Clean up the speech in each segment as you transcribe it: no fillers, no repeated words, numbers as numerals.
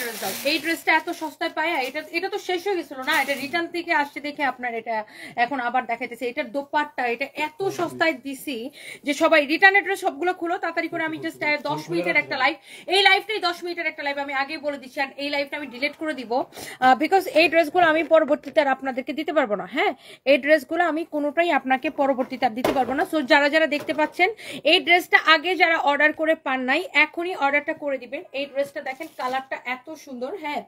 Dress দাও। এই ড্রেসটা এত সস্তায় পায়, এটা তো শেষ হয়ে গেছিল না, এটা রিটার্ন থেকে আসছে দেখে আপনার এটা এখন আবার দেখাইতেছে। এটার দোপাট্টা এটা এত সস্তায় দিছি যে সবাই রিটার্নের ড্রেস সবগুলো খুলো তাড়াতাড়ি করে। আমি জাস্ট 10 মিনিটের একটা লাইভ, এই লাইভটাই 10 মিনিটের একটা লাইভ, আমি আগেই বলে দিচ্ছি। আর এই লাইভটা আমি ডিলিট করে দিব বিকজ এই ড্রেসগুলো আমি পরবর্তীতে আর আপনাদেরকে দিতে পারবো না। হ্যাঁ, এই ড্রেসগুলো আমি কোনোটাই আপনাকে পরবর্তীতে আর দিতে পারবো না। সো যারা যারা দেখতে পাচ্ছেন এই ড্রেসটা আগে যারা অর্ডার করে পান নাই, এখনই অর্ডারটা করে দিবেন। এই ড্রেসটা দেখেন, কালারটা এত সুন্দর। হ্যাঁ,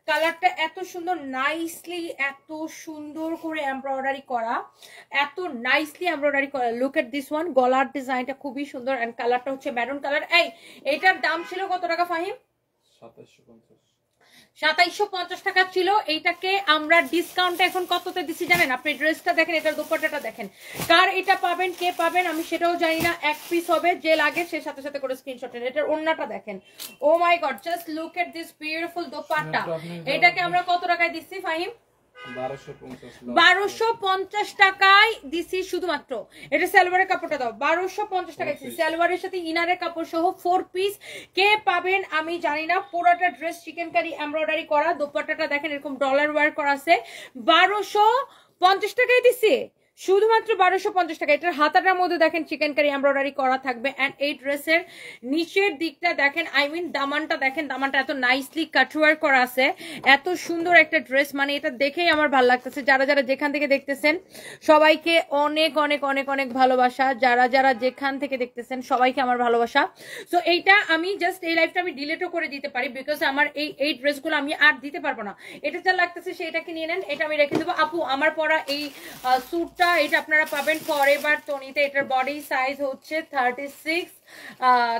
কালারটা এত সুন্দর, নাইসলি এত সুন্দর করে এমব্রয়ডারি করা, এত নাইসলি এমব্রয়ডারি করা। লুক এট দিস ওয়ান, গলার ডিজাইনটা খুবই সুন্দর এন্ড কালারটা হচ্ছে মেরুন কালার। এইটার দাম ছিল কত টাকা ফাহিম? 2750 টাকা ছিল। এইটাকে আমরা ডিসকাউন্ট এখন কততে দিছি জানেন? আপনি ড্রেসটা দেখেন, এটার দোপাট্টাটা দেখেন। কার এটা পাবেন, কে পাবেন আমি সেটাও জানি না। এক পিস হবে, যে লাগে সে সাথে সাথে করে স্ক্রিনশট নেন। এটার ওন্নাটা দেখেন, oh my god, just look at this beautiful dupatta. এটাকে আমরা কত টাকায় দিচ্ছি ফাহিম? 1250 টাকায় দিছি শুধুমাত্র। এটা সালোয়ারের কাপড়টা দাও, 1250 টাকায় দিছি। সালোয়ারের সাথে ইনারের কাপড় সহ 4 পিস। কে পাবেন আমি জানি না। পুরোটা ড্রেস চিকেন কারি এমব্রয়ডারি করা, দোপাট্টাটা দেখেন এরকম ডলার ওয়ার করা আছে। 1250 টাকায় দিছি শুধুমাত্র, 1250 টাকা। এটার হাতাটার মধ্যে দেখেন চিকেন কারি এমব্রয়ডারি করা থাকবে। এন্ড এই ড্রেসের নিচের দিকটা দেখেন, আই মিন দামানটা দেখেন, দামানটা এত নাইসলি কাটওয়ার করা আছে। এত সুন্দর একটা ড্রেস, মানে এটা দেখেই আমার ভালো লাগতেছে। যারা যারা যেখান থেকে দেখতেছেন সবাইকে অনেক অনেক অনেক অনেক ভালোবাসা। যারা যারা যেখান থেকে দেখতেছেন সবাইকে আমার ভালোবাসা। সো এইটা আমি জাস্ট এই লাইফটা আমি ডিলিটও করে দিতে পারি বিকজ আমার এই ড্রেসগুলো আমি আর দিতে পারবো না। এটা যা লাগতেছে সেটাকে নিয়ে নেন, এটা আমি রেখে দেবো। আপু আমার পরা এই স্যুটটা, এটা আপনারা পাবেন ফরএভার তনিতে। এটার বডি সাইজ হচ্ছে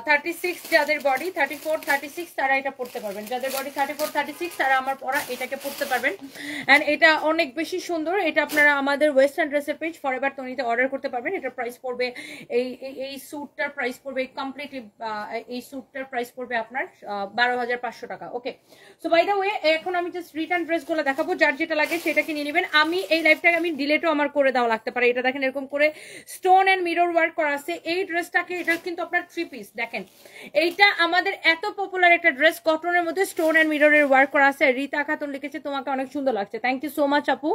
36, যাদের বডি 34, 36 তারা এটা পড়তে পারবেন। যাদের বডি 34, 36 তারা আমার পরা এটাকে পড়তে পারবেন। এন্ড এটা অনেক বেশি সুন্দর। এটা আপনারা আমাদের ওয়েস্টার্ন ড্রেসের পেজ ফরএভার তনিতে অর্ডার করতে পারবেন। এটার প্রাইস পড়বে, এই স্যুটটার প্রাইস পড়বে কমপ্লিট, এই স্যুটটার প্রাইস পড়বে আপনার 12,500 টাকা। ওকে, সো বাই দ্য ওয়ে এখন আমি জাস্ট রিটার্ন ড্রেসগুলো দেখাবো, যার যেটা লাগে সেটাকে নিয়ে নেবেন। আমি এই লাইফটাকে আমি ডিলেটও আমার করে দেওয়া লাগতে পারে। এটা দেখেন এরকম করে স্টোন এন্ড মিরর ওয়ার্ক করা আছে এই ড্রেসটাকে। এটা কিন্তু আপনার 3 পিস। দেখেন এইটা আমাদের এত পপুলার একটা ড্রেস, কটনের মধ্যে স্টোন এন্ড মিররের ওয়ার্ক করা আছে। রিতা খাতুন লিখেছে তোমাকে অনেক সুন্দর লাগছে, থ্যাংক ইউ সো মাচ আপু,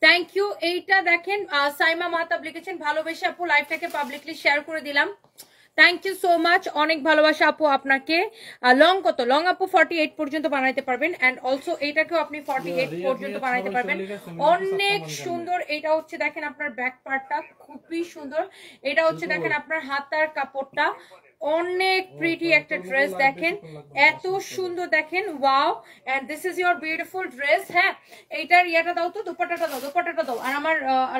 থ্যাংক ইউ। এইটা দেখেন সাইমা মাহতাব লিখেছেন ভালোবেসে আপু লাইভটাকে পাবলিকলি শেয়ার করে দিলাম, থ্যাংক ইউ সো মাচ, অনেক ভালোবাসা আপু আপনাকে। লং কত? লং আপু 48 পর্যন্ত বানাইতে পারবেন। এন্ড অলসো এইটাকেও আপনি 48 পর্যন্ত বানাইতে পারবেন, অনেক সুন্দর। এটা হচ্ছে দেখেন আপনার ব্যাক পার্টটা খুবই সুন্দর। এটা হচ্ছে দেখেন আপনার হাতার কাপড়টা, অনেক প্রিটি একটা ড্রেস। দেখেন এত সুন্দর, দেখেন wow. And this is your beautiful dress. হ্যাঁ, এইটার ইয়াটা দাও তো, দোপাট্টাটা দাও, দোপাট্টাটা দাও। আর আমার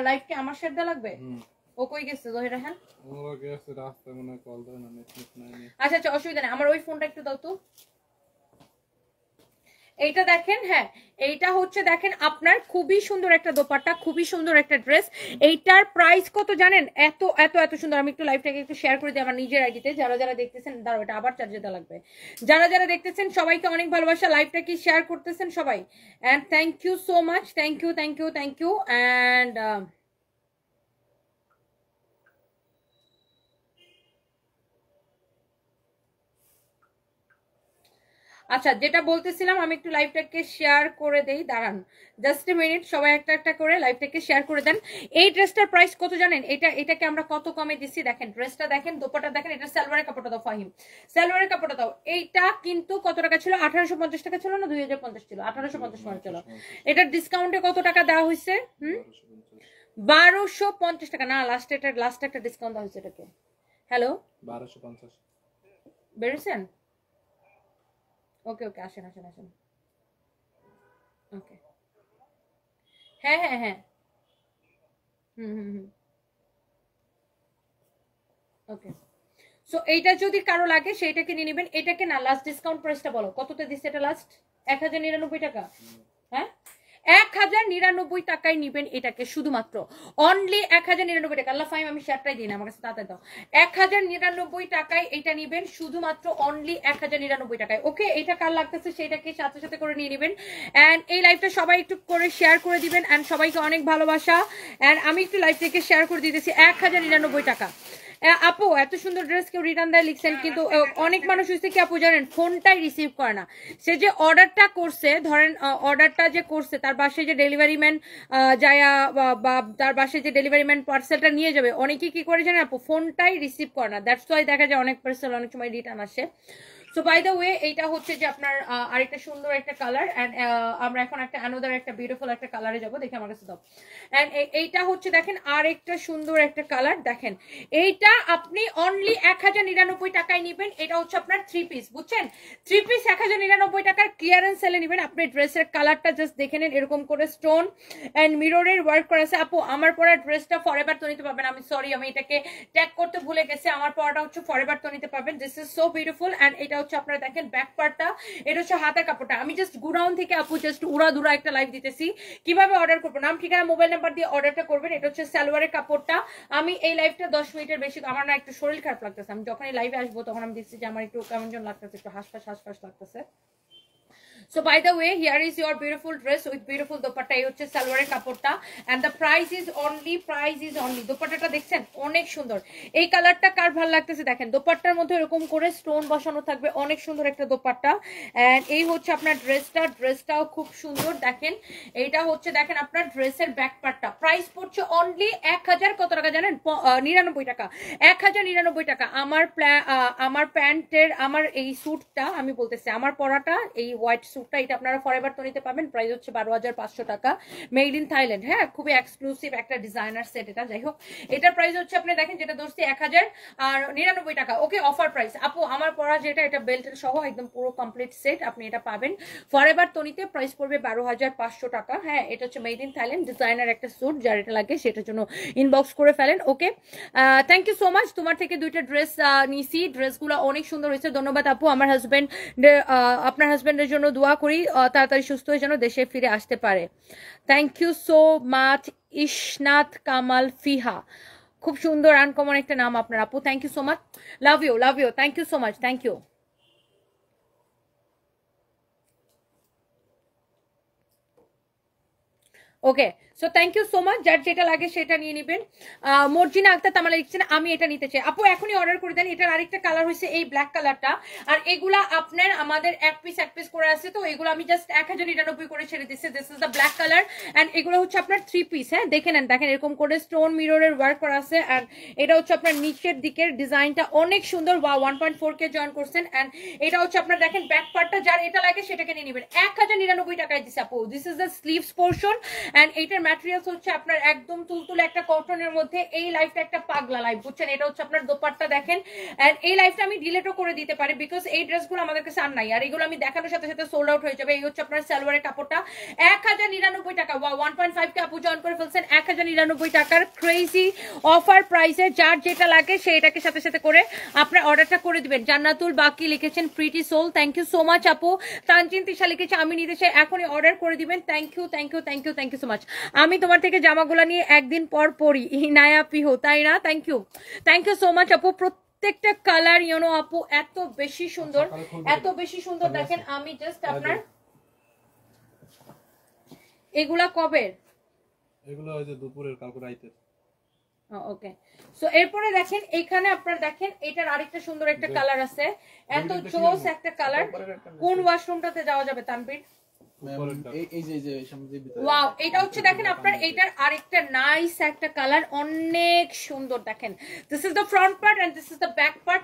লাইফকে আমার শেড দেওয়া লাগবে। ও কই গেছে জহিরা? হ্যাঁ ও গেছে রাস্তায়, মনে হয় কল দেয় না, নেট নাই। আচ্ছা আচ্ছা, অসুবিধা নেই, আমার ওই ফোনটা একটু দাও তো। এইটা দেখেন, হ্যাঁ এইটা হচ্ছে দেখেন আপনার খুবই সুন্দর একটা দোপাট্টা, খুবই সুন্দর একটা ড্রেস। এইটার প্রাইস কত জানেন? এত এত এত সুন্দর। আমি একটু লাইভটাকে একটু শেয়ার করে দিই আমার নিজের আইডিতে। যারা যারা দেখতেছেন, দাঁড়াও এটা আবার চার্জে দেওয়া লাগবে। যারা যারা দেখতেছেন সবাইকে অনেক ভালোবাসা, লাইভটা কি শেয়ার করতেছেন সবাই। And thank you so much, thank you thank you thank you. And আচ্ছা, যেটা বলতেছিলাম, আমি একটু লাইভটাকে শেয়ার করে দেই, দাঁড়ান জাস্ট এ মিনিট। সবাই একটা একটা করে লাইভটাকে শেয়ার করে দেন। এই ড্রেসটার প্রাইস কত জানেন? এটাকে আমরা কত কমে দিচ্ছি দেখেন। ড্রেসটা দেখেন, দোপাট্টা দেখেন। এটা সালোয়ারের কাপড়টা দাও ফাহিম, সালোয়ারের কাপড়টা দাও। এইটা কিন্তু কত টাকা ছিল? 1850 টাকা ছিল না 2050 ছিল? 1850 মানে ছিল। এটার ডিসকাউন্টে কত টাকা দেওয়া হয়েছে? 1250 টাকা। না, লাস্ট একটা ডিসকাউন্ট দেওয়া হয়েছে এটাকে। হ্যালো, 1250 বেড়েছেন? ওকে ওকে, আসেন আসেন আসেন। ওকে, হ্যাঁ হ্যাঁ হ্যাঁ, ওকে। সো এইটা যদি কারো লাগে সেইটাকে নিয়ে নেবেন। এটাকে না, লাস্ট ডিসকাউন্ট প্রাইসটা বলো কততে দিচ্ছে এটা লাস্ট? 1099 টাকা। হ্যাঁ, 1099 টাকায় নিবেন এটাকে, শুধুমাত্র অনলি 1099 টাকা। আল্লাহ ফাইম, আমি শেয়ারটাই দিই না, আমার কাছে তাতে দাও। 1099 টাকায় এটা নিবেন, শুধুমাত্র অনলি 1099 টাকায়। ওকে, এটা কার লাগতেছে সেটাকে সাথে সাথে করে নিয়ে নেবেন। এন্ড এই লাইভটা সবাই একটু করে শেয়ার করে দিবেন। এন্ড সবাইকে অনেক ভালোবাসা। এন্ড আমি একটু লাইভ থেকে শেয়ার করে দিতেছি। 1099 টাকা, আপু এত সুন্দর ড্রেস কেউ রিটার্ন দেয় লিখছেন, কিন্তু অনেক মানুষ হয়েছে কি আপু জানেন, ফোনটাই রিসিভ করে না। সে যে অর্ডারটা করছে, ধরেন অর্ডারটা যে করছে, তার বাসায় যে ডেলিভারি ম্যান যায় বা তার বাসায় যে ডেলিভারি ম্যান পার্সেলটা নিয়ে যাবে, অনেকে কি করে জানেন আপু, ফোনটাই রিসিভ করে না। দ্যাটস ওয়াই দেখা যায় অনেক পার্সেল অনেক সময় রিটার্ন আসে। সো বাই দ্য ওয়ে, এইটা হচ্ছে যে আপনার আরেকটা সুন্দর একটা কালার, এন্ড আমরা এখন একটা অ্যানাদার একটা বিউটিফুল একটা কালারে যাব। দেখে আমার কাছে দাও। এন্ড এইটা হচ্ছে দেখেন আরেকটা সুন্দর একটা কালার। দেখেন এইটা আপনি অনলি 1099 টাকায় নেবেন। এটা হচ্ছে আপনার 3 পিস, বুঝছেন? 3 পিস 1099 টাকার ক্লিয়ারেন্স সেলে নেবেন। আপনি ড্রেসের কালারটা জাস্ট দেখে নেন, এরকম করে স্টোন এন্ড মিররের ওয়ার্ক করা আছে। আপু আমার পরা ড্রেসটা ফরএভার তো নিতে পারবেন। আমি সরি, আমি এটাকে ট্যাগ করতে ভুলে গেছি। আমার পরাটা হচ্ছে ফরএভার তো নিতে পারবেন। This is so beautiful. And এটা হচ্ছে আপনারা দেখেন ব্যাক পার্টটা, এটা হচ্ছে হাতের কাপড়টা। আমি জাস্ট গুডাউন থেকে আপু জাস্ট উড়াধুরা একটা লাইভ দিতেছি কিভাবে অর্ডার করবো, নাম ঠিকানা মোবাইল নাম্বার দিয়ে অর্ডারটা করবেন। এটা হচ্ছে সালোয়ারের কাপড়টা। আমি এই লাইভটা 10 মিনিটের বেশি, আমার না একটু শরীর খারাপ লাগতেছে। আমি যখন এই লাইভে আসবো তখন আমি দেখছি যে আমার একটু কেমন যেন লাগতেছে, একটু হাসফাস লাগতেছে। So by the way, here is your beautiful dress with beautiful dupatta. এই হচ্ছে সালোয়ারের কাপড়টা, and the price is only দুপাট্টাটা দেখছেন অনেক সুন্দর। এই কালারটা কার ভালো লাগতেছে দেখেন, দুপাট্টার মধ্যে এরকম করে স্টোন বসানো থাকবে, অনেক সুন্দর একটা দুপাট্টা। এন্ড এই হচ্ছে আপনার ড্রেসটাও খুব সুন্দর। দেখেন এইটা হচ্ছে দেখেন আপনার ড্রেসের ব্যাক পার্টটা। প্রাইস পড়ছে অনলি 1000 কত টাকা জানেন, 99 টাকা। 1099 টাকা। আমার প্যান্টের, আমার এই স্যুটটা আমি বলতেছি, আমার পরাটা এই হোয়াইট স্যুটটা, এটা আপনারা ফরএভার তো নিতে পাবেন। প্রাইস হচ্ছে 12500 টাকা, মেড ইন থাইল্যান্ড। হ্যাঁ, খুবই এক্সক্লুসিভ একটা ডিজাইনার সেট এটা। যাই হোক, এটার প্রাইস হচ্ছে আপনি দেখেন যেটা ধরছি 1099 টাকা। ওকে, অফার প্রাইস। আপু আমার পরা যেটা, এটা বেল্টের সহ একদম পুরো কমপ্লিট সেট, আপনি এটা পাবেন ফরএভার তো নিতে। প্রাইস পড়বে 12500 টাকা। হ্যাঁ, এটা হচ্ছে মেড ইন থাইল্যান্ড ডিজাইনার একটা স্যুট। যার এটা লাগে সেটার জন্য ইনবক্স করে ফেলেন। ওকে, থ্যাংক ইউ সো মাচ। তোমার থেকে দুইটা ড্রেস নিছি, ড্রেসগুলো অনেক সুন্দর হয়েছে। ধন্যবাদ আপু। আমার হাজবেন্ড, আপনার হাজবেন্ডের জন্য দোয়া করি তাড়াতাড়ি সুস্থ হয়ে যেন দেশে ফিরে আসতে পারে। Thank you so much Ishnat Kamal Fiha. খুব সুন্দর আনকমন একটা নাম আপনার আপু। Thank you so much, love you. Thank you so much, thank you. Okay, so thank you so much. যার যেটা লাগে সেটা নিয়ে নেবেন। মর্জিনা আক্তার তামালা লিখছেন আমি এটা নিতে চাই। আপু এখনই অর্ডার করে দেন। এটার আরেকটা কালার হয়েছে এই ব্ল্যাক কালারটা, আর এগুলা আপনার আমাদের এক পিস করে আছে, তো এগুলো আমি জাস্ট 1099 করে ছেড়ে দিচ্ছি। This is the black colour, and এগুলো হচ্ছে আপনার 3 পিস। হ্যাঁ, দেখে নেন, দেখেন এরকম করে স্টোন মিররের ওয়ার্ক করা আছে। আর এটা হচ্ছে আপনার নিচের দিকের ডিজাইনটা অনেক সুন্দর। 1.4K জয়েন করছেন। এন্ড এটা হচ্ছে আপনার দেখেন ব্যাক পার্টটা, যার এটা লাগে সেটাকে নিয়ে নেবেন। 1099 টাকায় দিচ্ছে আপু। This is the sleeves portion, and এইটার ম্যাটেরিয়ালস হচ্ছে আপনার একদম তুলতুলে একটা কটনের মধ্যে। এই লাইফটা একটা পাগলা লাইফ, বুঝছেন? এটা হচ্ছে আপনার দোপাট্টা দেখেন। এন্ড এই লাইফটা আমি ডিলেটও করে দিতে পারি, বিকজ এই ড্রেসগুলো আমাদের কাছে আর নাই, আর এগুলো আমি দেখানোর সাথে সাথে সোল্ড আউট হয়ে যাবে। এই হচ্ছে আপনার সালোয়ারের কাপড়টা। 1099 টাকা। 1.5K আপু জয়েন করে ফেলছেন 1099 টাকার ক্রেজি অফার প্রাইসে। যার যেটা লাগে সেইটাকে সাথে সাথে করে আপনার অর্ডারটা করে দিবেন। জান্নাতুল বাকি লিখেছেন pretty soul, thank you so much আপু। তানজিন তিশা লিখেছে আমি নিতে চাই, এখনই অর্ডার করে দিবেন। Thank you so much. আমি তোমার থেকে জামাগুলা নিয়ে একদিন পর পরি, ইনায়া পিহো, তাই না? থ্যাংক ইউ সো মাচ আপু। প্রত্যেকটা কালার ইউনো আপু এত বেশি সুন্দর, দেখেন। আমি জাস্ট আপনার এগুলা কবে, এগুলো ওই যে দুপুরের কালকে রাইতে। ওকে, সো এরপরে দেখেন এখানে আপনারা দেখেন এটার আরেকটা সুন্দর একটা কালার আছে, এত জোস একটা কালার। কোন ওয়াশরুমটাতে যাওয়া যাবে তানবীর? ওয়াও, এটা হচ্ছে দেখেন আপনার এটার আরেকটা নাইস একটা কালার, অনেক সুন্দর। দেখেন this is the front part and this is the back part.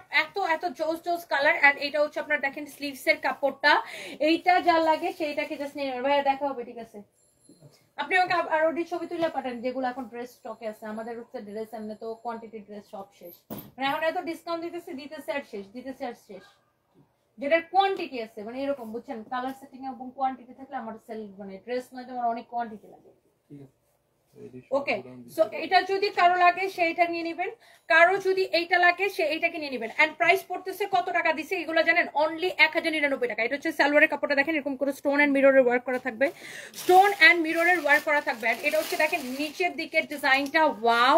এত জোস কালার। এন্ড এটা হচ্ছে আপনার দেখেন স্লিভস এর কাপড়টা। এইটা যা লাগে সেইটাকে জাস্ট নিয়ে নেবেন। ভাইয়া দেখা হবে, ঠিক আছে? আপনি আমাকে আরো ছবি তুলে পাঠান যেগুলো এখন ড্রেস স্টকে আছে। আমাদের হচ্ছে ড্রেস এমনি তো কোয়ান্টিটি ড্রেস সব শেষ, মানে এখন এত ডিসকাউন্ট দিতেছে আর শেষ। যেটার কোয়ান্টিটি আছে, মানে এরকম বুঝছেন, কালার সেটিং এবং কোয়ান্টিটি থাকলে আমার সেল, মানে ড্রেস নয় তোমার অনেক কোয়ান্টিটি লাগে। ওকে, সো এটা যদি কারো লাগে সেইটা নিয়ে নেবেন, কারো যদি এইটা লাগে সে এইটাকে নিয়ে নেবেন। এন্ড প্রাইস পড়তেছে কত টাকা দিছে এগুলো জানেন? অনলি 1099 টাকা। এটা হচ্ছে সালোয়ারের কাপড়টা দেখেন, এরকম করে স্টোন এন্ড মিররের ওয়ার্ক করা থাকবে, এন্ড এটা হচ্ছে দেখেন নিচের দিকের ডিজাইনটা। Wow,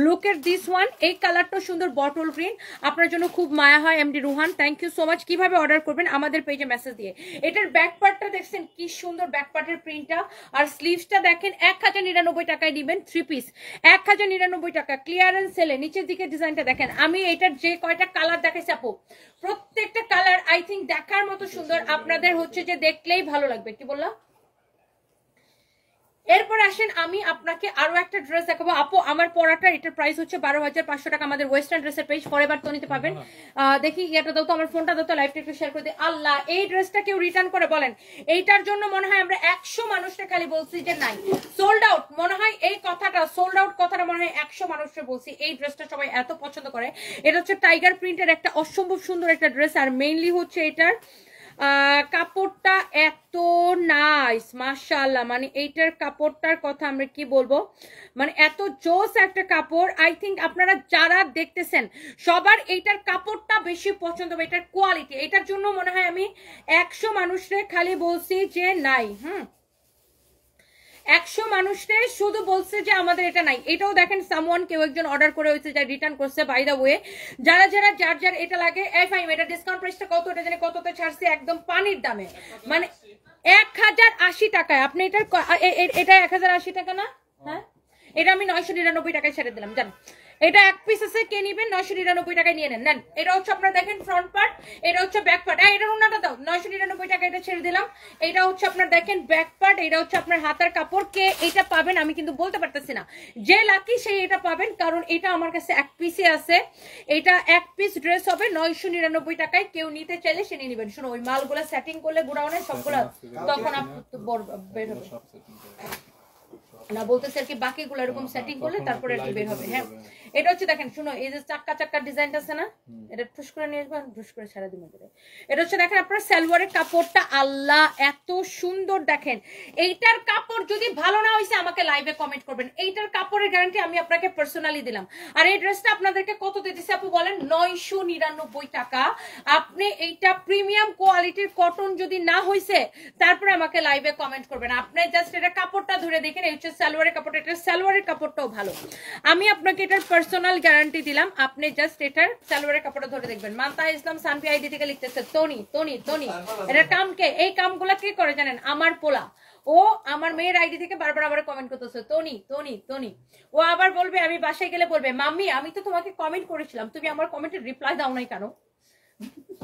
look at this one. এই কালারটা সুন্দর বটল গ্রিন, আপনার জন্য খুব মায়া হয় MD Ruhan, thank you so much. কিভাবে অর্ডার করবেন? আমাদের পেজে মেসেজ দিয়ে। এটার ব্যাক পার্টটা দেখছেন কি সুন্দর, ব্যাক পার্টের প্রিন্টটা। আর স্লিভসটা দেখেন 1099 টাকা। টাকায় দিবেন 3 পিস 1099 টাকা ক্লিয়ারেন্স সেলে। নিচের দিকে ডিজাইনটা দেখেন, আমি এটার যে কয়টা কালার দেখাইছি আপু প্রত্যেকটা কালার আই থিঙ্ক দেখার মতো সুন্দর, আপনাদের হচ্ছে যে দেখলেই ভালো লাগবে। কি বললাম? এরপর আসেন আমি আপনাকে আরো একটা ড্রেস দেখাবো আপু। আমার পরাটা এটার প্রাইস হচ্ছে 12,500 টাকা। আমাদের ওয়েস্টার্ন ড্রেসের পেজ ফরএভার তো নিতে পাবেন। দেখি এটা দাও তো, আমার ফোনটা দাও তো, লাইভটা একটু শেয়ার করে দিই। আল্লাহ, এই ড্রেসটা কেউ রিটার্ন করে বলেন? এইটার জন্য মনে হয় আমরা 100 মানুষকে খালি বলছি যে নাই, সোল্ড আউট। মনে হয় এই কথাটা, সোল্ড আউট কথাটা মনে হয় 100 মানুষকে বলছি। এই ড্রেসটা সবাই এত পছন্দ করে। এটা হচ্ছে টাইগার প্রিন্টের একটা অসম্ভব সুন্দর একটা ড্রেস, আর মেইনলি হচ্ছে এটার কাপড়টা এত নাইস মাশাআল্লাহ। মানে এইটার কাপড়টার কথা আমরা কি বলবো, মানে এত জোস একটা কাপড়। আই থিঙ্ক আপনারা যারা দেখতেছেন সবার এইটার কাপড়টা বেশি পছন্দ হবে, এটার কোয়ালিটি। এটার জন্য মনে হয় আমি 100 মানুষরে খালি বলছি যে নাই। 100 মানুষরে শুধু বলছে যে আমাদের এটা নাই। এটাও দেখেন সামওয়ান কেউ একজন অর্ডার করে হয়েছে, যা রিটার্ন করছে। বাই দা ওয়ে, যারা যার এটা লাগে ফাইম, এটা ডিসকাউন্ট প্রাইসটা কত, এটা জানি কততে ছাড়ছে, একদম পানির দামে, মানে 1080 টাকায় আপনি এটা 1080 টাকা না? হ্যাঁ, এটা আমি 999 টাকায় ছেড়ে দিলাম। জান, এটা এক পিস আছে, কে নিবেন 999 টাকায় নিয়ে নেন। এটা হচ্ছে আপনারা দেখেন ফ্রন্ট পার্ট, এটা হচ্ছে ব্যাক পার্ট। এটা ওনাটা দাও, 999 টাকা এটা ছেড়ে দিলাম। এটা হচ্ছে আপনার দেখেন ব্যাক পার্ট, এটা হচ্ছে আপনার হাতার কাপড়। কে এটা পাবেন আমি কিন্তু বলতে পারতেছি না, যে লাকি সেই এটা পাবেন, কারণ এটা আমার কাছে এক পিসে আছে। এটা এক পিস ড্রেস হবে 999 টাকায়। কেউ নিতে চাইলে সে নিয়ে নেবেন। শোনো, ওই মালগুলা সেটিং করলে গোডাউনে সবগুলা তখন বের হবে না, বলতেছে আর কি বাকিগুলো এরকম সেটিং করলে তারপরে আর কি বের হবে। হ্যাঁ, এটা হচ্ছে দেখেন, শুনো, এই যে চাক্কা ডিজাইনটা আছে না, এটা ঠুস করে নিয়ে আসবেন, ঠুস করে সারা দিন। এটা হচ্ছে দেখেন আপনার সালোয়ারের কাপড়টা, আল্লাহ এত সুন্দর। দেখেন এইটার কাপড় যদি ভালো না হয়েছে আমাকে লাইভে কমেন্ট করবেন। এইটার কাপড়ের গ্যারান্টি আমি আপনাকে পার্সোনালি দিলাম। আর এই ড্রেসটা আপনাদেরকে কত দিতেছে আপু বলেন? 999 টাকা। আপনি এইটা প্রিমিয়াম কোয়ালিটির কটন যদি না হয়েছে তারপরে আমাকে লাইভে কমেন্ট করবেন। আপনি জাস্ট এটা কাপড়টা ধরে দেখেন, এই হচ্ছে সালোয়ারের কাপড়। এটা সালোয়ারের কাপড়টাও ভালো, আমি আপনাকে এটার পার্সোনাল গ্যারান্টি দিলাম। আপনি জাস্ট এটার সালোয়ারের কাপড়টা ধরে দেখবেন। মান্তা ইসলাম সানভি আইডি থেকে লিখতেছে তনি তনি তনি, এটার কাম কে? এই কামগুলা কে করে জানেন? আমার পোলা। ও আমার মেয়ের আইডি থেকে বারবার আবার কমেন্ট করতেছে তনি তনি তনি। ও আবার বলবে, আমি বাসায় গেলে বলবে, মাম্মি আমি তো তোমাকে কমেন্ট করেছিলাম, তুমি আমার কমেন্টের রিপ্লাই দাও নাই কেন?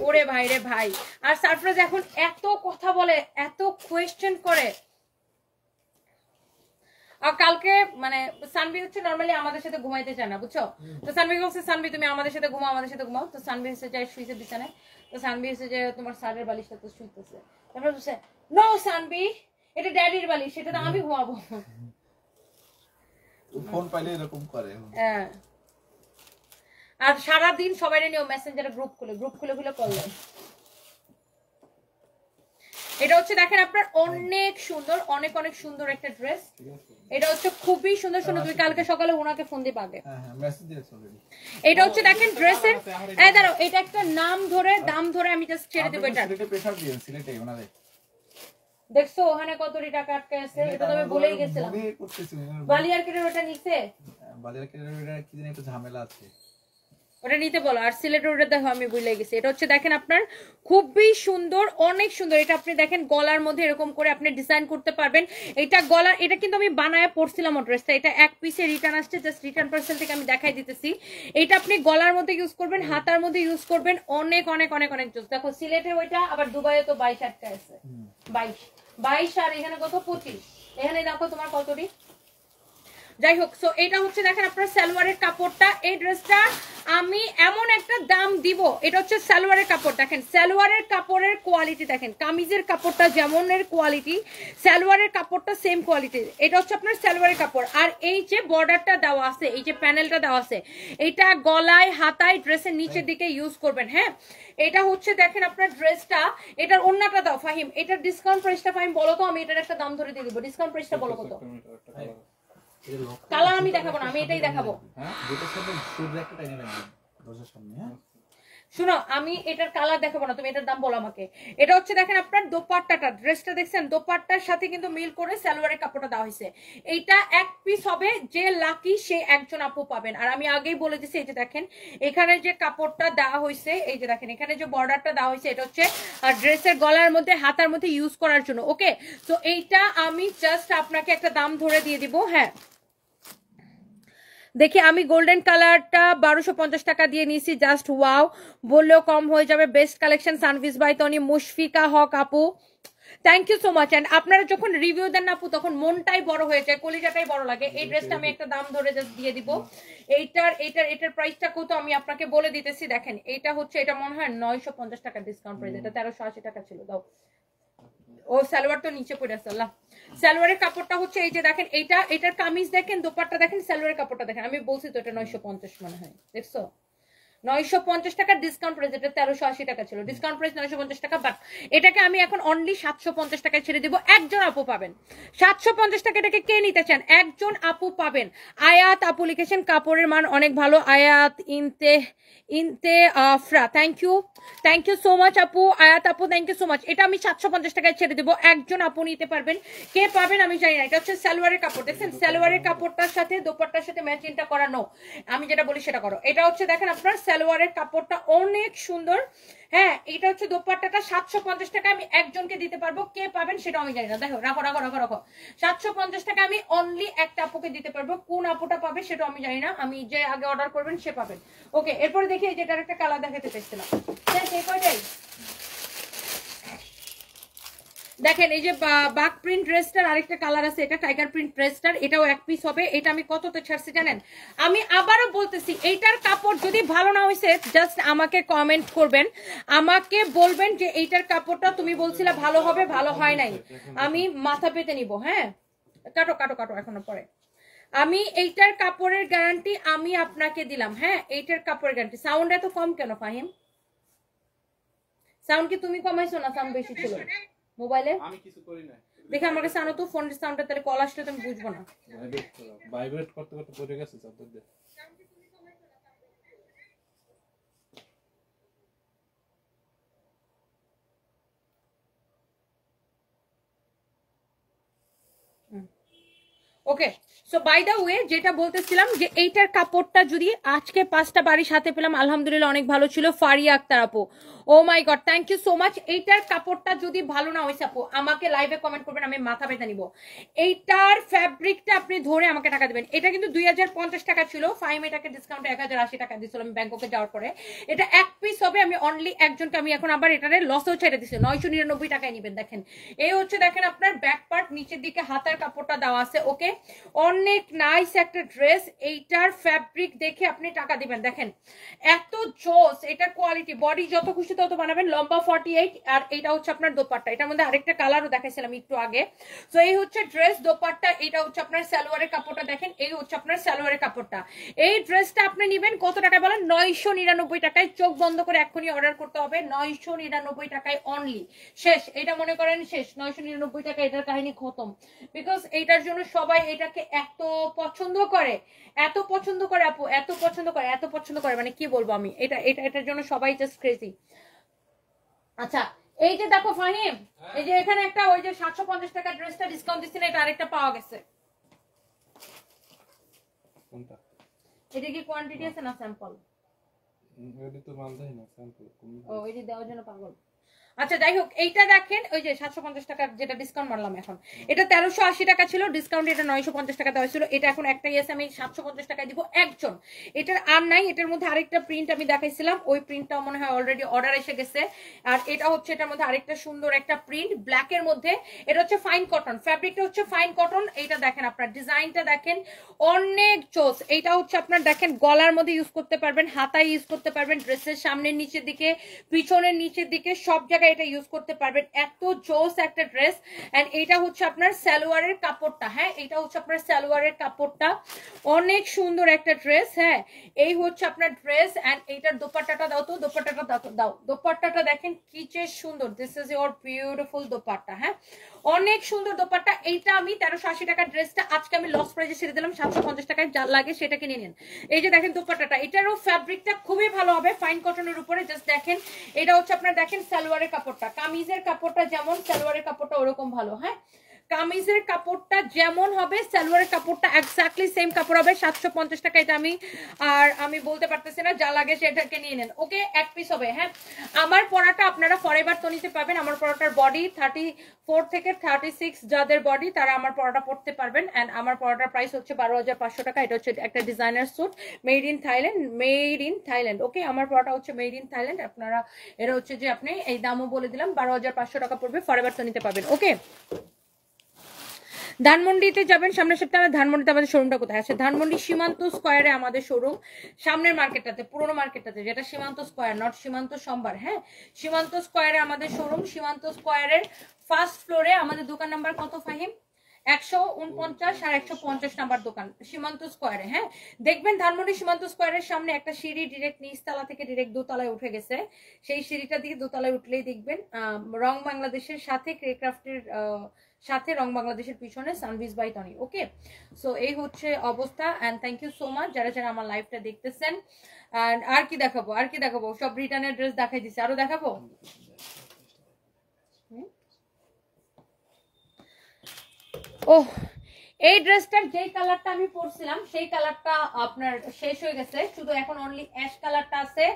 ওরে ভাই রে ভাই। আর সারপ্রাইজ এখন এত কথা বলে, এত কোয়েশ্চেন করে। আর কালকে মানে সানভি হচ্ছে নরমালি আমাদের সাথে ঘুমাইতে চায় না, বুঝছো? তো সানভি বলছে, সানভি তুমি আমাদের সাথে ঘুমাও, আমাদের সাথে ঘুমাও। তো সানভি এসে যায় শুইছে বিছানায়। তো সানভি এসে যে তোমার স্যারের বালিশটা তো শুইতেছে। তারপরে বলছে, নো সানভি, এটা ড্যাডির বালিশ, সেটা তো আমি ঘুমাবো। ফোন পাইলে এরকম করে। হ্যাঁ, আর সারাদিন সবাই নিয়ে মেসেঞ্জারে গ্রুপ খুলে কল দেয়। এটা হচ্ছে দেখেন আপনার অনেক সুন্দর, অনেক অনেক সুন্দর একটা ড্রেস। এটা হচ্ছে খুবই সুন্দর। শুনো, তুমি কালকে সকালে ওনাকে ফোন দিয়ে পাবে। এটা হচ্ছে দেখেন ড্রেসের, এই দাঁড়াও, এটা একটা দাম ধরে আমি জাস্ট ছেড়ে দেবো। এটা দেখছো ওখানে কতটি টাকা আটকে আছে, এটা তো আমি ভুলেই গেছিলাম। বালিয়ার কেটের ওটা নিচে, বালিয়ার কেটের কি জানি একটা ঝামেলা আছে, ওটা নিতে বলো। আর সিলেটের ওটা দেখো আমি ভুলে গেছি। এটা হচ্ছে দেখেন আপনার খুবই সুন্দর, অনেক সুন্দর। এটা আপনি দেখেন গলার মধ্যে এরকম করে আপনি ডিজাইন করতে পারবেন। এটা গলার, এটা কিন্তু আমি বানায় পড়ছিলাম ড্রেসটা। এটা এক পিসে রিটার্ন আসছে, জাস্ট রিটার্ন পার্সেল থেকে আমি দেখাই দিতেছি। এটা আপনি গলার মধ্যে ইউজ করবেন, হাতার মধ্যে ইউজ করবেন, অনেক অনেক অনেক অনেক জোস। দেখো সিলেটে ওইটা, আবার দুবাইয়ে তো 22 আটকা আছে, 22 আর এখানে কত 25, এখানে দেখো তোমার কতটি। যাই হোক, সো এটা হচ্ছে দেখেন আপনার সালোয়ারের কাপড়টা। এই ড্রেসটা আমি এমন একটা দাম দিব, এটা হচ্ছে সালোয়ারের কাপড়। দেখেন সালোয়ারের কাপড়ের কোয়ালিটি দেখেন, কামিজের কাপড়টা যেমনের কোয়ালিটি, সালোয়ারের কাপড়টা সেম কোয়ালিটি। এটা হচ্ছে আপনার সালোয়ারের কাপড়। আর এই যে বর্ডারটা দেওয়া আছে, এই যে প্যানেলটা দেওয়া আছে, এটা গলায়, হাতায়, ড্রেসের নিচের দিকে ইউজ করবেন। হ্যাঁ, এটা হচ্ছে দেখেন আপনার ড্রেসটা। এটার ওন্নাটা দাও ফাহিম, এটার ডিসকাউন্ট প্রাইসটা ফাহিম বলো তো, আমি এটার একটা দাম ধরে দিয়ে দিব। ডিসকাউন্ট প্রাইসটা বলো কত? কালার আমি দেখাবো না, আমি এটাই দেখাবো। শুনো, আমি এটার কালার দেখাবো না, তুমি এটার দাম বলো আমাকে। এটা হচ্ছে দেখেন আপনার দোপাট্টাটা, ড্রেসটা দেখছেন, দোপাট্টার সাথে কিন্তু মিল করে সালোয়ারের কাপড়টা দেওয়া হয়েছে। এইটা এক পিস হবে, যে লাকি সে একজন আপু পাবেন। আর আমি আগেই বলে দিচ্ছি, এই যে দেখেন এখানে যে কাপড়টা দেওয়া হয়েছে, এই যে দেখেন এখানে যে বর্ডারটা দেওয়া হয়েছে, এটা হচ্ছে ড্রেসের গলার মধ্যে, হাতার মধ্যে ইউজ করার জন্য। ওকে, তো এইটা আমি জাস্ট আপনাকে একটা দাম ধরে দিয়ে দিব। হ্যাঁ, দেখি আমি গোল্ডেন কালারটা 1250 টাকা দিয়ে নিয়েছি, জাস্ট ওয়াও, বললেও কম হয়ে যাবে। Best collection Sanvees by Toni, Mushfika Haque আপু, thank you so much. And আপনারা যখন রিভিউ দেন না আপু তখন মনটাই বড় হয়ে যায়, কলিজাটাই বড় লাগে। এই ড্রেসটা আমি একটা দাম ধরে জাস্ট দিয়ে দিব। এটার প্রাইসটা কত আমি আপনাকে বলে দিতেছি। দেখেন এটা হচ্ছে, এটা মনে হয় 950 টাকা ডিসকাউন্ট প্রাইস, এটা 1380 টাকা ছিল। দাও, ও সালোয়ার তো নিচে পড়ে আছে। আল্লাহ, সালোয়ারের কাপড়টা হচ্ছে এই যে দেখেন, এটার কামিজ দেখেন, দোপাট্টা দেখেন, সালোয়ারের কাপড়টা দেখেন। আমি বলছি তো এটা 950 মনে হয়, দেখছো 950 টাকা ডিসকাউন্ট প্রাইস, এটা 1380 টাকা ছিল, ডিসকাউন্ট প্রাইস 950 টাকা। বাট এটাকে আমি এখন অনলি 750 টাকায় ছেড়ে দিব। একজন আপু পাবেন 750 টাকা। এটাকে কে নিতে চান? একজন আপু পাবেন। আয়াত আপু লিখেছেন কাপড়ের মান অনেক ভালো। Ayat Inte Afra, thank you so much আপু। আয়াত আপু থ্যাংক ইউ সো মাচ। এটা আমি 750 টাকায় ছেড়ে দেবো। একজন আপু নিতে পারবেন, কে পাবেন আমি জানি না। এটা হচ্ছে সালোয়ারের কাপড়, দেখছেন সালোয়ারের কাপড়টার সাথে দোপাট্টার সাথে ম্যাচিংটা করানো। আমি যেটা বলি সেটা করো। এটা হচ্ছে দেখেন আপনার সালোয়ারের কাপড়টা অনেক সুন্দর। হ্যাঁ, এটা হচ্ছে দোপাট্টাটা 750 টাকা আমি একজনকে দিতে পারবো, কে পাবেন সেটা আমি জানি না। দেখো, রাখো রাখো রাখো রাখো, 750 টাকা আমি অনলি একটা আপুকে দিতে পারবো, কোন আপুটা পাবে সেটা আমি জানি না। আমি যে আগে অর্ডার করবেন সে পাবেন। ওকে, এরপরে দেখি যেটার একটা কালার দেখাতে চাইছিলাম। দেখেন এই যে বাক প্রিন্ট ড্রেসটার আরেকটা কালার আছে, এটা টাইগার প্রিন্ট ড্রেসটার, এটাও এক পিস হবে। এটা আমি কততে ছাড়ছি জানেন? আমি আবারও বলতেছি, এইটার কাপড় যদি ভালো না হয়েছে জাস্ট আমাকে কমেন্ট করবেন, আমাকে বলবেন যে এইটার কাপড়টা তুমি বলছিলে ভালো হবে, ভালো হয় নাই, আমি মাথা পেতে নিব। হ্যাঁ, কাটো কাটো কাটো এখনো পরে। আমি এইটার কাপড়ের গ্যারান্টি আমি আপনাকে দিলাম। হ্যাঁ, এইটার কাপড়ের গ্যারান্টি। সাউন্ড এত কম কেন ফাহিম? সাউন্ড কি তুমি কমাইছো না সাউন্ড বেশি ছিল মোবাইলে? আমি কিছু করি না, দেখে আমার কাছে আনো তো ফোনের সাউন্ডটা, তাহলে কল আসলে তুমি বুঝবো না। ভাইব্রেট করতে করতে পড়ে গেছে চাদর দিয়ে। ওকে, সো বাই দ্য ওয়ে যেটা বলতেছিলাম যে এইটার কাপড়টা যদি আজকে 5টা বাড়ির সাথে পেলাম, আলহামদুলিল্লাহ অনেক ভালো ছিল। ফারিয়া আক্তার আপু, oh my god thank you so much. এইটার কাপড়টা যদি ভালো না হয়েছে আপু আমাকে লাইভে কমেন্ট করবেন, আমি মাথা পেতে নিব। এইটার ফ্যাব্রিকটা আপনি ধরে আমাকে টাকা দেবেন। এটা কিন্তু 2050 টাকা ছিল, ফাইম এটাকে ডিসকাউন্টে 1080 টাকা দিয়েছিল আমি ব্যাংককে যাওয়ার পরে। এটা এক পিস হবে, আমি অনলি একজনকে, আমি এখন আবার এটারে লসও ছেড়ে দিচ্ছি, 999 টাকায় নিবেন। দেখেন এই হচ্ছে, দেখেন আপনার ব্যাক পার্ট, নিচের দিকে হাতার কাপড়টা দেওয়া আছে। ওকে, অনেক নাইস একটা ড্রেস। এইটার ফ্যাব্রিক দেখে আপনি টাকা দিবেন। দেখেন এত জোস, এটার কোয়ালিটি, বডি যত খুশি তত বানাবেন। লম্বা 48, আর এটা হচ্ছে আপনার দোপাট্টা। এটার মধ্যে আরেকটা কালারও দেখাইছিলাম একটু আগে। তো এই হচ্ছে ড্রেস, দোপাট্টা, এটা হচ্ছে আপনার সালোয়ারের কাপড়টা। দেখেন এই হচ্ছে আপনার সালোয়ারের কাপড়টা। এই ড্রেসটা আপনি নিবেন কত টাকায় বলেন? 999 টাকায়। চোখ বন্ধ করে এখনই অর্ডার করতে হবে, 999 টাকায় অনলি। শেষ, এটা মনে করেন শেষ, 999 টাকা, এটার কাহিনী খতম। বিকজ এইটার জন্য সবাই এটাকে এত পছন্দ করে, এত পছন্দ করে আপু, এত পছন্দ করে, এত পছন্দ করে, মানে কি বলবো আমি, এটার জন্য সবাই জাস্ট ক্রেজি। আচ্ছা, এই যে দেখো ফাহিম, এই যে এখানে একটা ওই যে 750 টাকা ড্রেসটা ডিসকাউন্ট দিচ্ছিল, এটা আরেকটা পাওয়া গেছে। কোনটা? এটা কি কোয়ান্টিটি আছে না স্যাম্পল? এডি তো মাল দেয় না, স্যাম্পল কম। ও এটি দেওয়ার জন্য পাগল। আচ্ছা যাই হোক, এইটা দেখেন ওই যে 750 টাকা যেটা ডিসকাউন্ট মারলাম এখন, এটা 1380 টাকা ছিল, ডিসকাউন্ট এটা 950 টাকা দেওয়া ছিল। এটা এখন একটাই আছে, আমি 750 টাকায় দিব একজন। এটার আর নাই। এটার মধ্যে আরেকটা প্রিন্ট আমি দেখাইছিলাম, ওই প্রিন্টটাও মনে হয় অলরেডি অর্ডার এসে গেছে। আর এটা হচ্ছে এটার মধ্যে আরেকটা সুন্দর একটা প্রিন্ট ব্ল্যাকের মধ্যে। এটা হচ্ছে ফাইন কটন, ফ্যাব্রিকটা হচ্ছে ফাইন কটন। এইটা দেখেন আপনার ডিজাইনটা দেখেন অনেক জোস। এইটা হচ্ছে আপনার দেখেন গলার মধ্যে ইউজ করতে পারবেন, হাতায় ইউজ করতে পারবেন, ড্রেসের সামনের নিচের দিকে, পিছনের নিচের দিকে, সব জায়গায় এটা ইউজ করতে পারবেন। এত জোস একটা ড্রেস। এন্ড এটা হচ্ছে আপনার সালোয়ারের কাপড়টা। হ্যাঁ, এটা হচ্ছে আপনার সালোয়ারের কাপড়টা, অনেক সুন্দর একটা ড্রেস। হ্যাঁ, এই হচ্ছে আপনার ড্রেস। এন্ড এইটার দোপাট্টাটা দাও তো, দোপাট্টাটা দাও, দোপাট্টাটা দেখেন কি যে সুন্দর। This is your beautiful dupatta. হ্যাঁ, অনেক সুন্দর দোপাট্টা। এইটা আমি 1380 টাকার ড্রেসটা আজকে আমি লস প্রাইসে ছেড়ে দিলাম 750 টাকায়, যা লাগে সেটা কিনে নিন। এই যে দেখেন দোপাট্টাটা, এটারও ফ্যাব্রিকটা খুবই ভালো হবে, ফাইন কটনের উপরে। জাস্ট দেখেন এটা হচ্ছে আপনার দেখেন সালোয়ারের কাপড়টা, কামিজের কাপড়টা যেমন সালোয়ারের কাপড়টা ওরকম ভালো। হ্যাঁ, কামিজের কাপড়টা যেমন হবে সালোয়ারের কাপড়টা এক্স্যাক্টলি সেম কাপড় হবে। 750 টাকা এটা আমি বলতে পারতেছি না, যা লাগে সেটাকে নিয়ে নেন। ওকে, এক পিস হবে। হ্যাঁ, আমার পরাটা আপনারা ফরএভার তো নিতে পারবেন। আমার পরাটার বডি 34 থেকে 36 যাদের বডি তারা আমার পরাটা পরতে পারবেন। এন্ড আমার পরাটার প্রাইস হচ্ছে 12,500 টাকা। এটা হচ্ছে একটা designer suit, made in Thailand. Okay, আমার পরাটা হচ্ছে মেড ইন থাইল্যান্ড। আপনারা এটা হচ্ছে যে আপনি এই দামও বলে দিলাম, 12,500 টাকা পড়বে, ফরএভার তো নিতে পারবেন। ওকে, ধানমন্ডিতে যাবেন সামনের সপ্তাহে। ধানমন্ডিতে আমাদের শোরুমটা কোথায় আছে? ধানমন্ডি সীমান্ত স্কোয়ারে আমাদের শোরুম, সামনের মার্কেটটাতে, পুরোনো মার্কেটটাতে, যেটা সীমান্ত স্কোয়ার, নট সীমান্ত সম্বার। হ্যাঁ, সীমান্ত স্কোয়ারে আমাদের শোরুম। সীমান্ত স্কোয়ারের ফার্স্ট ফ্লোরে আমাদের দোকান নাম্বার কত ফাহিম? 149 আর 150 নাম্বার দোকান, সীমান্ত স্কোয়ারে। হ্যাঁ, দেখবেন ধানমন্ডি সীমান্ত স্কোয়ারের সামনে একটা সিঁড়ি ডিরেক্ট নিচতলা থেকে ডিরেক্ট দোতলায় উঠে গেছে। সেই সিঁড়িটা দিয়ে দোতলায় উঠলেই দেখবেন রং বাংলাদেশের সাথে ক্রেক্রাফটের সাথে রং বাংলাদেশের পিছনে সানভিজ বাই টনি। ওকে, সো এই হচ্ছে অবস্থা। And thank you so much যারা যারা আমার লাইভটা দেখতেছেন। এন্ড আর কি দেখাবো? সব রিটার্নের ড্রেস দেখাই দিছি, আরো দেখাবো? ওহ, এই ড্রেসটার যেই কালারটা আমি পরছিলাম সেই কালারটা আপনার শেষ হয়ে গেছে, শুধু এখন অনলি অ্যাশ কালারটা আছে।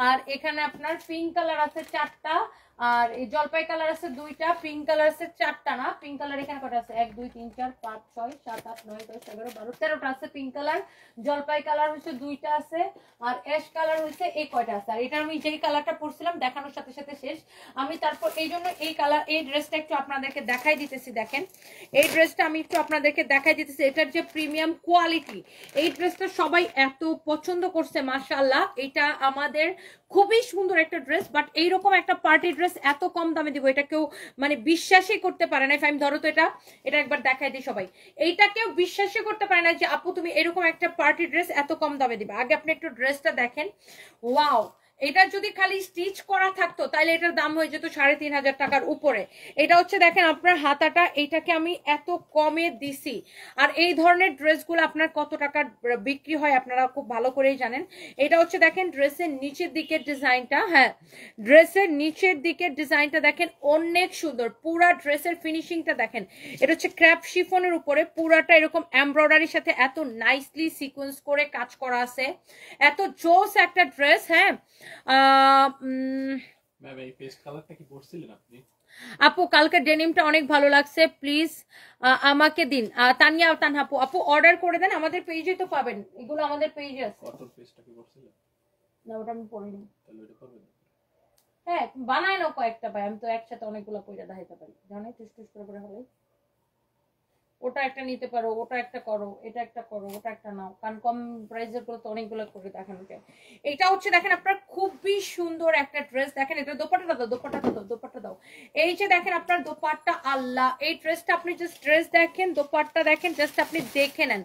আর এখানে আপনার পিঙ্ক কালার আছে 4টা, আর এই জলপাই কালার আছে 2টা, পিঙ্ক কালার আছে 4টা। না, পিঙ্ক কালার এখানে কটা আছে? 1 2 3 4 5 6 7 8 9 10 11 12 13টা আছে পিঙ্ক কালার। জলপাই কালার হচ্ছে 2টা আছে, আর অ্যাশ কালার হচ্ছে এই কয়টা আছে। আর এটা আমি যেই কালারটা পরছিলাম দেখানোর সাথে সাথে শেষ। আমি তারপর এই জন্য এই ড্রেসটা একটু আপনাদেরকে দেখাই দিতেছি। দেখেন, এই ড্রেসটা আমি একটু আপনাদেরকে দেখাই দিতেছি। এটার যে প্রিমিয়াম কোয়ালিটি, এই ড্রেসটা সবাই এত পছন্দ করছে মাশাআল্লাহ। এটা আমাদের খুবই সুন্দর একটা ড্রেস, বাট এইরকম একটা পার্টি ড্রেস এত কম দামে দিব এটা কেউ মানে বিশ্বাসই করতে পারে না। আমি ধরো তো এটা একবার দেখাই দিই সবাই। এইটা কেউ বিশ্বাসই করতে পারে না যে আপু তুমি এরকম একটা পার্টি ড্রেস এত কম দামে দিবা। আগে আপনি একটু ড্রেসটা দেখেন, ওয়াও। এটা যদি খালি স্টিচ করা থাকতো তাহলে এটার দাম হয়ে যেত 3,500 টাকার উপরে। এটা হচ্ছে দেখেন আপনার হাতাটা, এইটাকে আমি এত কমে দিছি। আর এই ধরনের ড্রেসগুলো আপনার কত টাকার বিক্রি হয় আপনারা খুব ভালো করেই জানেন। এটা হচ্ছে দেখেন ড্রেসের নিচের দিকের ডিজাইনটা। হ্যাঁ, ড্রেসের নিচের দিকের ডিজাইনটা দেখেন অনেক সুন্দর। পুরা ড্রেসের ফিনিশিংটা দেখেন। এটা হচ্ছে ক্র্যাপ শিফনের উপরে পুরাটা এরকম এমব্রয়ডারির সাথে এত নাইসলি সিকোয়েন্স করে কাজ করা আছে, এত জোস একটা ড্রেস। হ্যাঁ, ম্যাম এই পেস্ট কালারটা কি পরছিলেন আপনি? আপু কালকে ডেনিমটা অনেক ভালো লাগছে, প্লিজ আমাকে দিন। তানিয়া তানহাপু আপু অর্ডার করে দেন, আমাদের পেজে তো পাবেন, এগুলো আমাদের পেজে আছে। কটন পেস্টটা কি পরছিলেন? না, ওটা আমি পড়িনি। তাহলে এটা করবেন? হ্যাঁ, বানায় না কয়েকটা ভাই, আমি তো একসাথে অনেকগুলো পয়সা দেখাইতে পারি, জানো টুস টুস করে হলে। ওটা একটা নিতে পারো, ওটা একটা করো, এটা একটা করো, ওটা একটা নাও, কারণ কম প্রাইসের গুলো তো অনেকগুলো করে দেখানো যায়। এটা হচ্ছে দেখেন আপনার খুবই সুন্দর একটা ড্রেস। দেখেন এটা দোপাট্টাটা দাও, দোপাট্টা দাও। এই যে দেখেন আপনার দোপাট্টা, আল্লাহ, এই ড্রেসটা আপনি জাস্ট ড্রেস দেখেন, দোপাট্টা দেখেন, জাস্ট আপনি দেখে নেন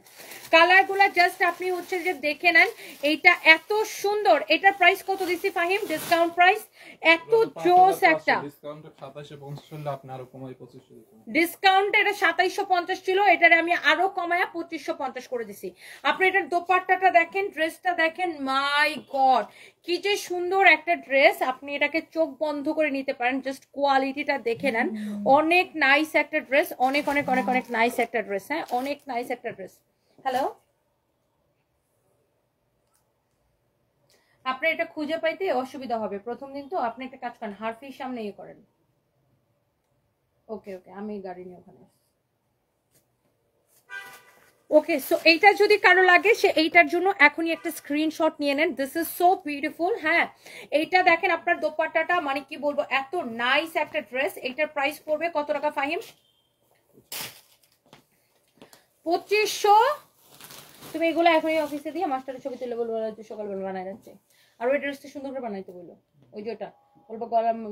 কালারগুলা, জাস্ট আপনি হচ্ছে যে দেখে নেন। এইটা এত সুন্দর। এটার প্রাইস কত দিছি ফাহিম? ডিসকাউন্ট প্রাইস এত জোস একটা। ডিসকাউন্টে 2750 হলো, আপনি আরো কমাই 2500 দিবেন। ডিসকাউন্ট এটা 2750 ছিল, এটারে আমি আরো কমায়া 2550 করে দিছি। আপনি এটার দোপাট্টাটা দেখেন, ড্রেসটা দেখেন, মাই গড কি যে সুন্দর একটা ড্রেস। আপনি এটাকে চোখ বন্ধ করে নিতে পারেন, জাস্ট কোয়ালিটিটা দেখে নেন। অনেক নাইস একটা ড্রেস, অনেক অনেক অনেক অনেক নাইস একটা ড্রেস। হ্যাঁ, অনেক নাইস একটা ড্রেস। হ্যালো, আপনার এটা খুঁজে পাইতে অসুবিধা হবে প্রথম দিন, তো আপনি একটা কাজ করেন, হারফির সামনে ইয়ে করেন। ওকে ওকে, আমি গাড়ি নিয়ে ওখানে। ওকে, সো এইটা যদি কারো লাগে সে এইটার জন্য এখনই একটা স্ক্রিনশট নিয়ে নেন। This is so beautiful. হ্যাঁ, এইটা দেখেন আপনার দোপাট্টাটা, মানে কি বলবো, এত নাইস একটা ড্রেস। এইটার প্রাইস পড়বে কত টাকা ফাহিম? 2500। তুমি এগুলো এখনই অফিসে দিয়ে মাস্টারের ছবি তুলে বলবো সকালবেলা বানায় যাচ্ছে। আর ওই ড্রেসটা সুন্দর করে বানাইতে বললো, ওই যে ওটা বলবো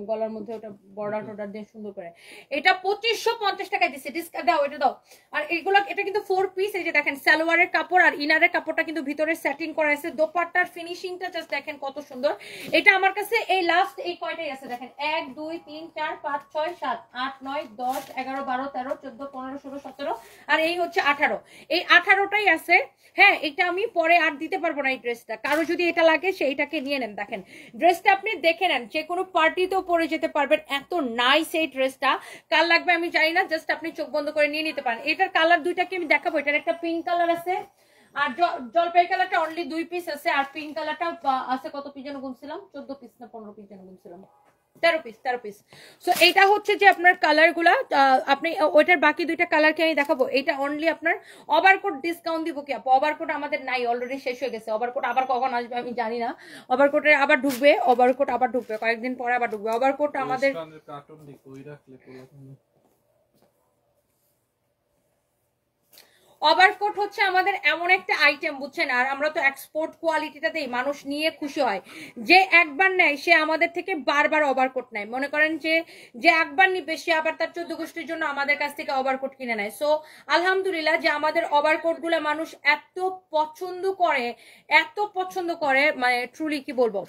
গলার মধ্যে ওটা বর্ডার টর্ডার দিয়ে সুন্দর করে। এটা 2550 টাকায় দিচ্ছে, ডিসকাউন্ট দাও, এটা দাও। আর এইগুলো, এটা কিন্তু 4 পিস। এই যে দেখেন সালোয়ারের কাপড় আর ইনারের কাপড়টা কিন্তু ভিতরে সেটিং করা আছে। দোপাট্টার ফিনিশিংটা জাস্ট দেখেন কত সুন্দর। এটা আমার কাছে এই লাস্ট এই কয়টাই আছে দেখেন, 1 2 3 4 5 6 7 8 9 10 11 12 13 14 15 16 17 আর এই হচ্ছে 18। এই 18টাই আছে। হ্যাঁ, এটা আমি পরে আর দিতে পারবো না এই ড্রেসটা। কারো যদি এটা লাগে সেইটাকে নিয়ে নেন। দেখেন ড্রেসটা আপনি দেখে নেন, যে কোনো পার্টিতেও পরে যেতে পারবেন, এত নাইস এই ড্রেসটা। কার লাগবে আমি জানি না, জাস্ট আপনি চোখ বন্ধ করে নিয়ে নিতে পারেন। এটার কালার দুইটাকে আমি দেখাবো, এটার একটা পিঙ্ক কালার আছে আর জলপাই কালারটা অনলি 2 পিস আছে, আর পিঙ্ক কালারটা আছে কত পিস যেন গুনছিলাম, 14 পিস না 15 পিস যেন গুনছিলাম, 13 পিস। সো এইটা হচ্ছে যে আপনার কালার গুলা, আপনি ওইটার বাকি দুইটা কালারকে আমি দেখাবো। এটা অনলি আপনার ওভারকোট ডিসকাউন্ট দিব কি আপু? ওভারকোট আমাদের নাই, অলরেডি শেষ হয়ে গেছে। ওভারকোট আবার কখন আসবে আমি জানি না, ওভারকোটে আবার ঢুকবে, ওভারকোট আবার ঢুকবে কয়েকদিন পরে, আবার ঢুকবে ওভারকোট আমাদের। কার্টন দিয়ে কই রাখলে ওভারকোট হচ্ছে আমাদের এমন একটা আইটেম বুঝছেন, আর আমরা তো এক্সপোর্ট কোয়ালিটিটা দেই, মানুষ নিয়ে খুশি হয়। যে একবার নেয় সে আমাদের থেকে বারবার ওভারকোট নেয়। মনে করেন যে একবার নিবে সে আবার তার 14 গোষ্ঠীর জন্য আমাদের কাছ থেকে ওভারকোট কিনে নেয়। সো আলহামদুলিল্লাহ যে আমাদের ওভারকোট গুলো মানুষ এত পছন্দ করে, মানে ট্রুলি কি বলবো।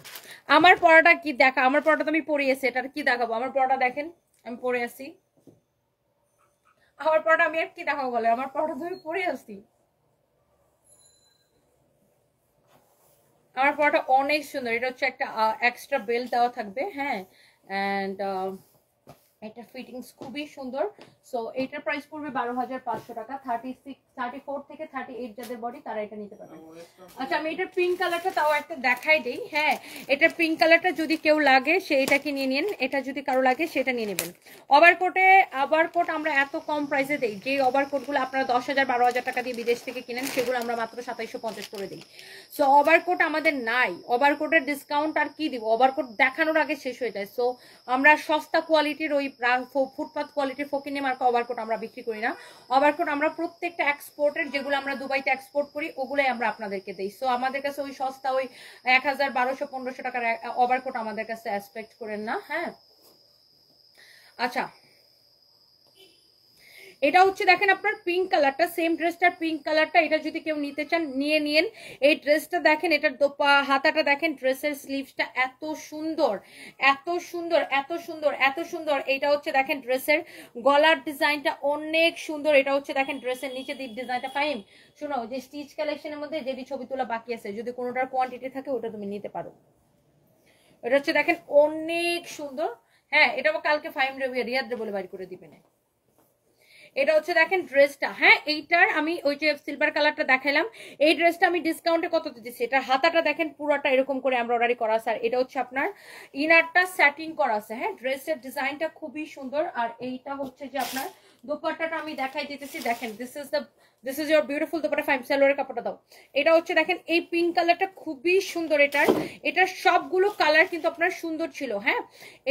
আমার পড়াটা কি দেখা, আমার পড়াটা তো আমি পরে আছি, এটার কি দেখাবো? আমার পড়াটা দেখেন, আমি পরে আছি। আমার পড়াটা আমি আর কি দেখাবো বলে, আমার পড়াটা তো আমি পরে আসছি। আমার পড়াটা অনেক সুন্দর, এটা হচ্ছে একটা এক্সট্রা বেল্ট দেওয়া থাকবে, হ্যাঁ, এন্ড এটা ফিটিংস খুবই সুন্দর। সো এটার প্রাইস পড়বে 12,500 টাকা। 34 থেকে 38 যাদের বডি তারা এটা নিতে পারবেন। আচ্ছা আমি এটার পিঙ্ক কালারটা তাও একটা দেখাই দেই। হ্যাঁ, এটার পিঙ্ক কালারটা যদি কেউ লাগে সে এটাকে নিয়ে নিন, এটা যদি কারো লাগে সেটা নিয়ে নেবেন। ওভারকোট আমরা এত কম প্রাইসে দেই, যে ওভারকোটগুলো আপনারা 10,000 12,000 টাকা দিয়ে বিদেশ থেকে কিনেন সেগুলো আমরা মাত্র 2750 করে দিই। সো ওভারকোট আমাদের নাই, ওভারকোটের ডিসকাউন্ট আর কি দিব, ওভারকোট দেখানোর আগে শেষ হয়ে যায়। সো আমরা সস্তা কোয়ালিটির ওই ফুটপাথ কোয়ালিটির ফকিনি মার্কা ওভারকোট আমরা বিক্রি করি না। ওভারকোট আমরা প্রত্যেকটা এক্সপোর্টের, যেগুলো আমরা দুবাইতে এক্সপোর্ট করি ওগুলাই আমরা আপনাদেরকে দিই। সো আমাদের কাছে ওই সস্তা ওই 1000 1200 1500 টাকার ওভারকোট আমাদের কাছে এক্সপেক্ট করেন না। হ্যাঁ আচ্ছা এটা হচ্ছে দেখেন আপনার পিঙ্ক কালারটা, সেম ড্রেসটার পিঙ্ক কালারটা, এটা যদি কেউ নিতে চান নিয়ে নিন। এই ড্রেসটা দেখেন, এটার হাতাটা দেখেন, ড্রেসের স্লিভসটা এত সুন্দর এত সুন্দর এত সুন্দর এত সুন্দর। এটা হচ্ছে দেখেন ড্রেসের গলার ডিজাইনটা অনেক সুন্দর। এটা হচ্ছে দেখেন ড্রেসের নিচে ডিজাইনটা ফাইন। শোনো, যে স্টিচ কালেকশনের মধ্যে যেটি ছবি তোলা বাকি আছে, যদি কোনোটার কোয়ান্টিটি থাকে ওটা তুমি নিতে পারো। এটা হচ্ছে দেখেন অনেক সুন্দর। হ্যাঁ এটা কালকে ফাইম রিয়াদ বলে বাড়ি করে দিবে না। এটা হচ্ছে দেখেন ড্রেসটা, হ্যাঁ এইটার আমি ওই যে সিলভার কালারটা দেখাইলাম, এই ড্রেসটা আমি ডিসকাউন্টে কত দিচ্ছি। এটার হাতাটা দেখেন পুরোটা এরকম করে এমব্রয়ডারি করা আছে, আর এটা হচ্ছে আপনার ইনারটা সেটিং করা আছে। হ্যাঁ ড্রেসের ডিজাইনটা খুবই সুন্দর। আর এইটা হচ্ছে যে আপনার দোপাট্টাটা আমি দেখাই দিতেছি, দেখেন this is your beautiful dupatta. Faim সালোয়ারের কাপড়টা দাও। এটা হচ্ছে দেখেন এই পিঙ্ক কালারটা খুবই সুন্দর। এটার সবগুলো কালার কিন্তু আপনার সুন্দর ছিল। হ্যাঁ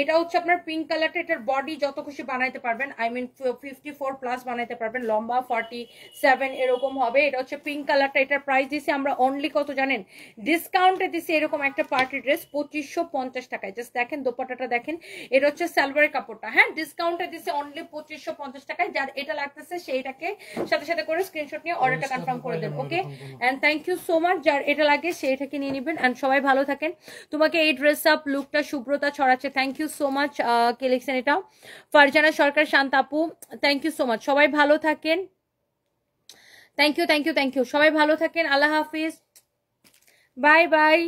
এটা হচ্ছে আপনার পিঙ্ক কালারটা, এটার বডি যত খুশি বানাইতে পারবেন, আই মিন 54+ বানাইতে পারবেন, লম্বা 47 এরকম হবে। এটা হচ্ছে পিঙ্ক কালারটা। এটার প্রাইস দিছি আমরা অনলি কত জানেন? ডিসকাউন্টে দিছি এরকম একটা পার্টি ড্রেস 2550 টাকায়। জাস্ট দেখেন দোপাট্টাটা দেখেন, এটা হচ্ছে সালোয়ারের কাপড়টা। হ্যাঁ ডিসকাউন্টে দিছি অনলি 2550 টাকায়। যার এটা লাগতেছে সেইটাকে সাথে সাথে করে স্ক্রিনশট নিয়ে অর্ডারটা কনফার্ম করে দেন। Okay and thank you so much. যার এটা লাগে সেইটাকে নিয়ে নেবেন। এন্ড সবাই ভালো থাকেন। তোমাকে এই ড্রেস আপ লুকটা শুভ্রতা ছড়াচ্ছে, থ্যাংক ইউ সো মাচ। কে লিখছেন এটা? ফারজানা সরকার, শান্ত আপু, থ্যাংক ইউ সো মাচ। সবাই ভালো থাকেন। থ্যাংক ইউ সবাই ভালো থাকেন। আল্লাহ হাফিজ, বাই বাই।